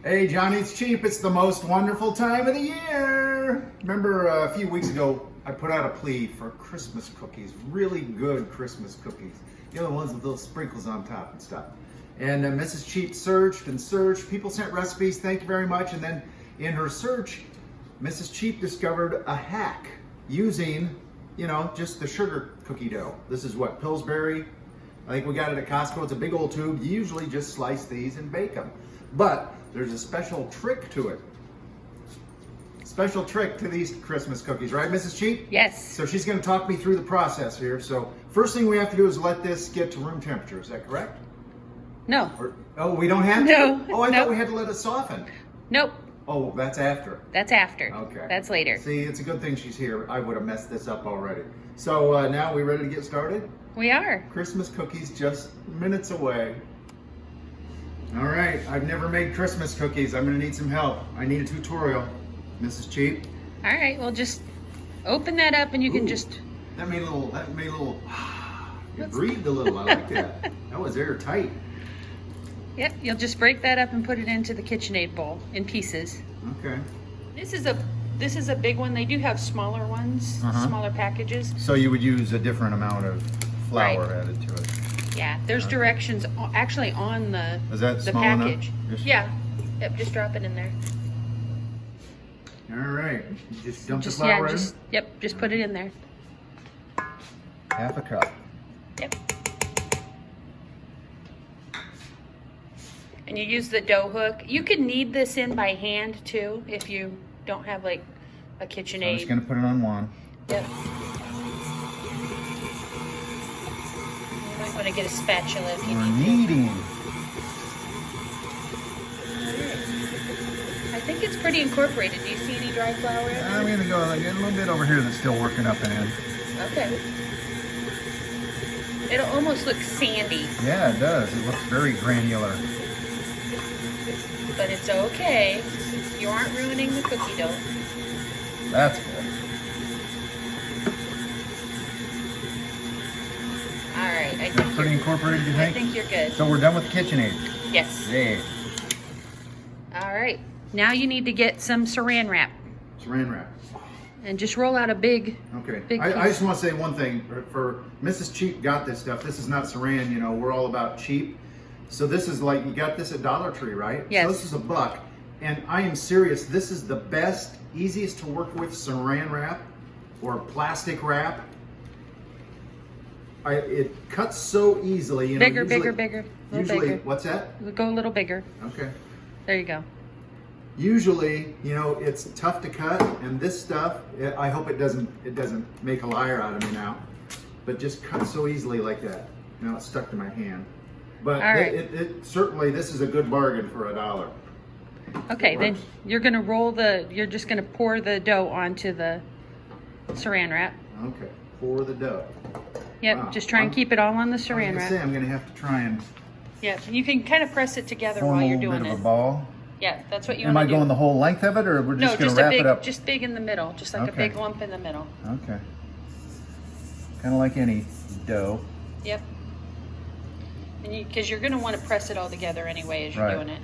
Hey, Johnny, it's cheap. It's the most wonderful time of the year. Remember a few weeks ago, I put out a plea for Christmas cookies, really good Christmas cookies. You know, the ones with little sprinkles on top and stuff. And Mrs. Cheap searched and searched. People sent recipes, thank you very much. And then in her search, Mrs. Cheap discovered a hack using, you know, just the sugar cookie dough. This is what, Pillsbury? I think we got it at Costco. It's a big old tube. You usually just slice these and bake them. But there's a special trick to it. Special trick to these Christmas cookies, right, Mrs. Cheap? Yes. So she's going to talk me through the process here. So first thing we have to do is let this get to room temperature. Is that correct? No. Oh, we don't have to? No. Oh, I Nope. thought we had to let it soften. Nope. Oh, that's after. That's after. Okay. That's later. See, it's a good thing she's here. I would have messed this up already. So now we ready to get started? We are. Christmas cookies just minutes away. All right, I've never made Christmas cookies. I'm gonna need some help. I need a tutorial, Mrs. Cheap. All right. Well, just open that up and you can Ooh. just. That made a little, you breathed a little, I like that. That was airtight. Yep. You'll just break that up and put it into the KitchenAid bowl in pieces. Okay. This is a big one. They do have smaller ones, smaller packages. So you would use a different amount of flour Right. added to it. Yeah. There's directions actually on the Is that the small enough? package. Just- Yeah. Yep. Just drop it in there. All right, just dump Just the flour yeah. Just yep. Just put it in there. in. Half a cup. Yep. And you use the dough hook. You can knead this in by hand too if you don't have like a So I'm KitchenAid. just gonna put it on one. Yep. You might want to get a spatula if you We're need to. kneading. I think it's pretty incorporated. Do you see any dry flour in I'm there? gonna go a little bit over here that's still working up and in. Okay. It'll almost look sandy, Yeah, it does. It looks very granular. but it's okay. You aren't ruining the cookie dough. That's good. All right. I think Pretty incorporated, you I think? think you're good. So we're done with the KitchenAid. Yes. Yay. All right. Now you need to get some saran wrap Saran wrap. and just roll out a big. Okay. Big I piece. just want to say one thing. For Mrs. Cheap got this stuff. This is not saran, you know, we're all about cheap. So this is like, you got this at Dollar Tree, right? Yes. So this is $1. And I am serious, this is the best, easiest to work with saran wrap or plastic wrap. It cuts so easily. You know, Bigger, usually- bigger. A little Usually, bigger. what's that? Go a little bigger. Okay. There you go. Usually, you know, it's tough to cut, and this stuff, I hope it doesn't make a liar out of me now, but just cut so easily like that. Now it's stuck to my hand. But All right. it certainly, this is a good bargain for $1. Okay, then Works. you're just gonna pour the dough onto the saran wrap. Okay, pour the dough. Yep, Wow. just try and keep it all on the I was saran gonna say, wrap. I'm gonna have to try and Yep, you can kind of press it together form while a you're little doing bit of it. a ball. Yeah, that's what you Am I want to do. going the whole length of it, or we're No, just gonna just a wrap big, it up? just big in the middle, just like a Okay. big lump in the middle. Okay. Kind of like any dough. Yep. And because you're gonna want to press it all together anyway as you're Right. doing it.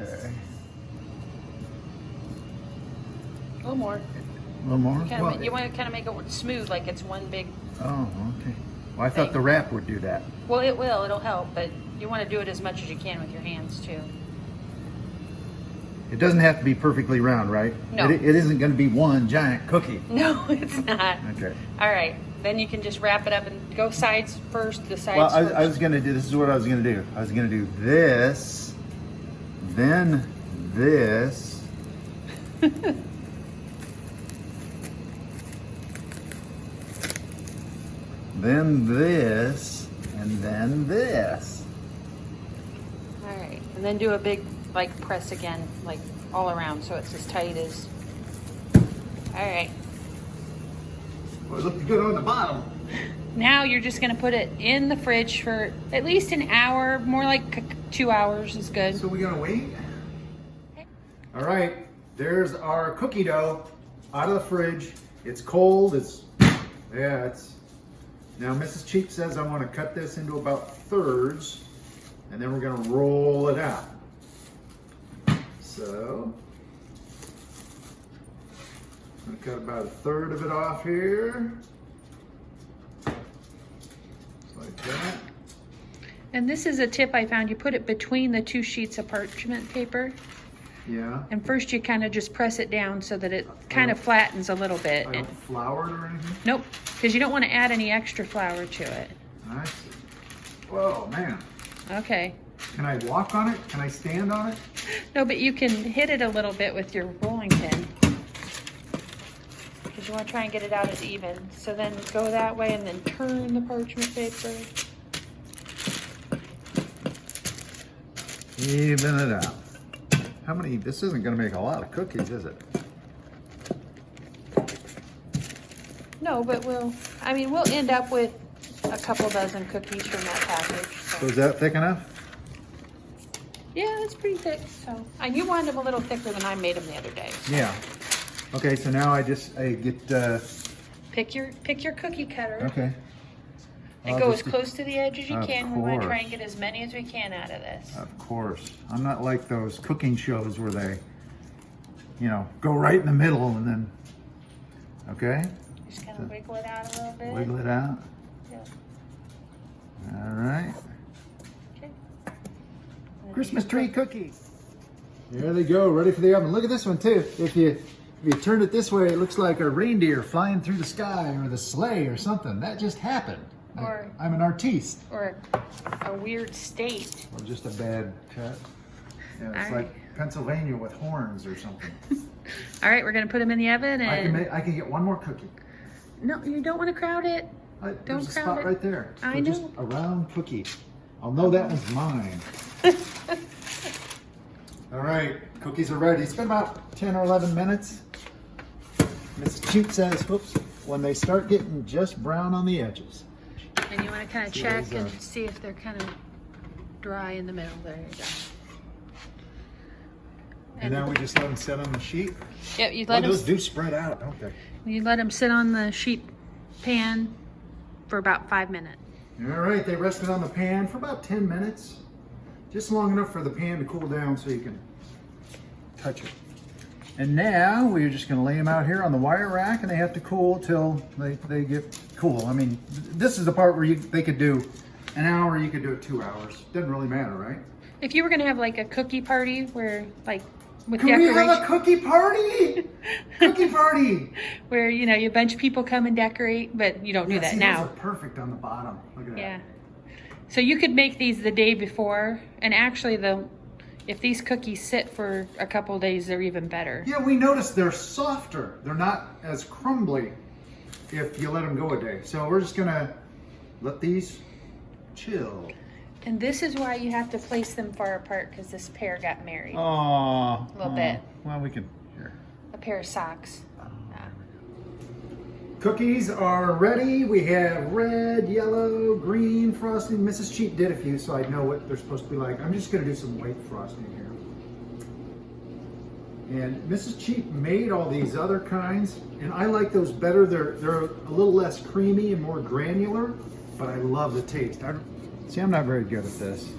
Okay. A little more. A little more? Well, You want to kind of make it smooth, like it's one big. oh, okay. Well, I thought thing. the wrap would do that. Well, it will. It'll help, but you want to do it as much as you can with your hands too. It doesn't have to be perfectly round, right? No. It isn't going to be one giant cookie. No, it's not. Okay. All right. Then you can just wrap it up and go sides first. The sides Well, first. I was going to do, this is what I was going to do. I was going to do this, then this, then this, and then this. All right. And then do a big like press again, like all around, so it's as tight as. All right. Well, it looked good on the bottom. Now you're just gonna put it in the fridge for at least an hour, more like 2 hours is good. So we're going to wait? All right, there's our cookie dough out of the fridge. It's cold, now Mrs. Cheap says I want to cut this into about thirds, and then we're gonna roll it out. So, I'm gonna cut about 1/3 of it off here. Just like that. And this is a tip I found. You put it between the 2 sheets of parchment paper. Yeah. And first you kind of just press it down so that it kind of flattens a little bit. I don't flour it or anything? Nope, because you don't want to add any extra flour to it. I see. Whoa, man. Okay. Can I walk on it? Can I stand on it? No, but you can hit it a little bit with your rolling pin. Because you want to try and get it out as even. So then go that way and then turn the parchment paper. Even it out. How many? This isn't going to make a lot of cookies, is it? No, but we'll end up with a couple dozen cookies from that package. So is that thick enough? Yeah, it's pretty thick. So, and you wanted them a little thicker than I made them the other day. So. Yeah. Okay, so now I get. Pick your cookie cutter. Okay. And go as close to the edge as you can. We want to try course. and get as many as we can out of this. Of course. I'm not like those cooking shows where they, go right in the middle and then. Okay. Just kind of wiggle it out a little bit. Wiggle it out. Yep. All right. Okay. Christmas tree cookies. There they go, ready for the oven. Look at this one too. If you turn it this way, it looks like a reindeer flying through the sky or the sleigh or something. That just happened. Or I'm an artiste. Or a weird state. Or just a bad cut. Yeah, it's All like right. Pennsylvania with horns or something. All right, we're gonna put them in the oven and. I can get one more cookie. No, you don't want to crowd it. There's a crowd spot it. right there. I So just know. a round cookie. I'll know that one's mine. All right, cookies are ready. It's been about 10 or 11 minutes. Mrs. Cute says, whoops, when they start getting just brown on the edges. And you want to kind of See check those, and see if they're kind of dry in the middle. There you go. And now we just let them sit on the sheet. Yep, you Well, let them. those do spread out, don't they? You let them sit on the sheet pan for about 5 minutes. All right, they rested on the pan for about 10 minutes. Just long enough for the pan to cool down so you can touch it. And now we're just gonna lay them out here on the wire rack and they have to cool till they get cool. I mean, this is the part where they could do an hour, you could do it 2 hours. Doesn't really matter, right? If you were gonna have like a cookie party where like with Can we have decoration, a cookie party? Cookie party! where you a bunch of people come and decorate, but you don't do that see, now. Those are perfect on the bottom. Look at that. Yeah. So you could make these the day before, and actually if these cookies sit for a couple of days, they're even better. Yeah, we noticed they're softer. They're not as crumbly if you let them go a day. So we're just gonna let these chill. And this is why you have to place them far apart, because this pair got married. Oh, A little bit. Well, we can here. A pair of socks. Cookies are ready. We have red, yellow, green frosting. Mrs. Cheap did a few, so I know what they're supposed to be like. I'm just gonna do some white frosting here. And Mrs. Cheap made all these other kinds, and I like those better. They're a little less creamy and more granular, but I love the taste. I'm not very good at this.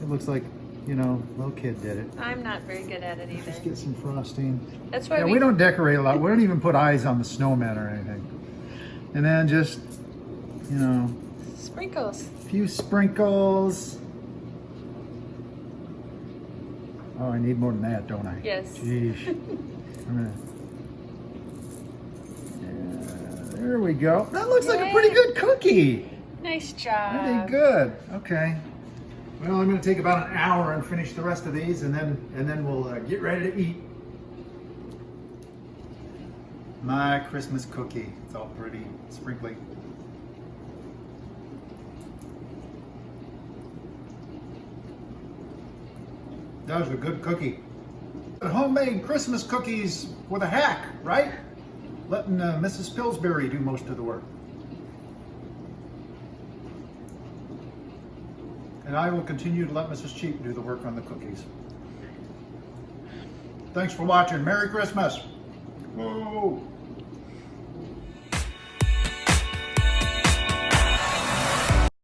It looks like, little kid did it. I'm not very good at it either. Let's get some frosting. That's why Yeah, we don't decorate a lot. We don't even put eyes on the snowman or anything. And then just, sprinkles. a few sprinkles. Oh, I need more than that, don't I? Yes. Jeez. There we go. That looks like a pretty good cookie. Nice job. Pretty good. Okay. Well, I'm going to take about an hour and finish the rest of these, and then we'll get ready to eat. My Christmas cookie. It's all pretty sprinkly. That was a good cookie. Homemade Christmas cookies with a hack, right? Letting Mrs. Pillsbury do most of the work. And I will continue to let Mrs. Cheap do the work on the cookies. Thanks for watching. Merry Christmas. Whoa.